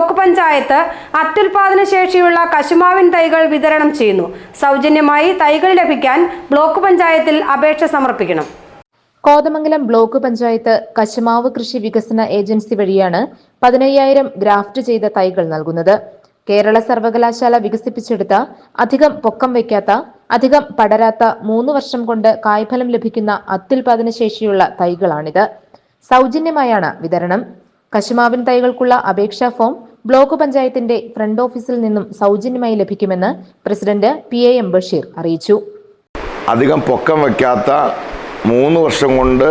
Block panchayat അത്യുൽപാദന ശേഷിയുള്ള കശുമാവിൻ തൈകൾ വിതരണം ചെയ്യുന്നു. സൗജന്യമായി തൈകൾ ലഭിക്കാൻ ബ്ലോക്ക് പഞ്ചായത്തിൽ അപേക്ഷ സമർപ്പിക്കണം. കോതമംഗലം ബ്ലോക്ക് പഞ്ചായത്ത് കശുമാവ് കൃഷി വികസന ഏജൻസി വഴിയാണ് 15,000 ഗ്രാഫ്റ്റ് ചെയ്ത തൈകൾ നൽകുന്നത്. കേരള സർവകലാശാല വികസിപ്പിച്ചെടുത്ത അധികം പൊക്കം വയ്ക്കാത്ത, അധികം പടരാത്ത 3 വർഷം കൊണ്ട് കായ്ഫലം ലഭിക്കുന്ന അത്യുൽപാദന ശേഷിയുള്ള തൈകളാണിത്. സൗജന്യമായാണ് വിതരണം. കശുമാവിൻ തൈകൾക്കുള്ള അപേക്ഷാ ഫോം ബ്ലോക്ക് പഞ്ചായത്തിന്റെ ഫ്രണ്ട് ഓഫീസിൽ നിന്നും സൗജന്യമായി ലഭിക്കുമെന്ന് പ്രസിഡന്റ് PAM ബഷീർ അറിയിച്ചു. അധികം പൊക്കം വയ്ക്കാത്ത 3 വർഷം കൊണ്ട്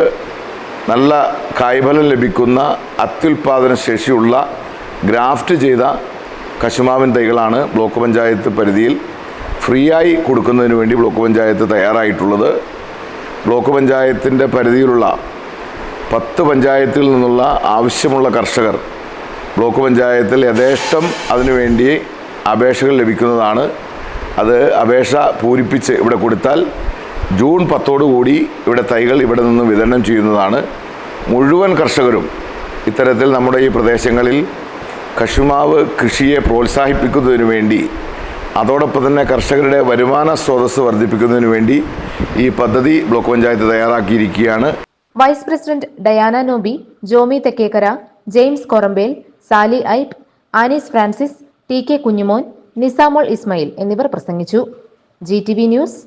നല്ല കായ്ഫലം ലഭിക്കുന്ന അത്യുൽപാദന ശേഷിയുള്ള ഗ്രാഫ്റ്റ് ചെയ്ത കശുമാവിൻ തൈകളാണ് ബ്ലോക്ക് പഞ്ചായത്ത് പരിധിയിൽ ഫ്രീയായി കൊടുക്കുന്നതിന് വേണ്ടി ബ്ലോക്ക് പഞ്ചായത്ത് തയ്യാറായിട്ടുള്ളത്. ബ്ലോക്ക് പഞ്ചായത്തിൻ്റെ പരിധിയിലുള്ള 10 പഞ്ചായത്തിൽ നിന്നുള്ള ആവശ്യമുള്ള കർഷകർ ബ്ലോക്ക് പഞ്ചായത്തിൽ യഥേഷ്ടം അതിനുവേണ്ടി അപേക്ഷകൾ ലഭിക്കുന്നതാണ്. അത് അപേക്ഷ പൂരിപ്പിച്ച് ഇവിടെ കൊടുത്താൽ ജൂൺ 10 കൂടി ഇവിടെ തൈകൾ ഇവിടെ നിന്ന് വിതരണം ചെയ്യുന്നതാണ്. മുഴുവൻ കർഷകരും ഇത്തരത്തിൽ നമ്മുടെ ഈ പ്രദേശങ്ങളിൽ കശുമാവ് കൃഷിയെ പ്രോത്സാഹിപ്പിക്കുന്നതിന് വേണ്ടി, അതോടൊപ്പം തന്നെ കർഷകരുടെ വരുമാന സ്രോതസ്സ് വർദ്ധിപ്പിക്കുന്നതിന് വേണ്ടി ഈ പദ്ധതി ബ്ലോക്ക് പഞ്ചായത്ത് തയ്യാറാക്കിയിരിക്കുകയാണ്. Vice president Diana Noby, Jomy Thekkekara, James Korambel, Sally Aipe, Anees Francis, TK Kunjumon, Nisamol Ismail എന്നിവർ പ്രസംഗിച്ചു. GTV news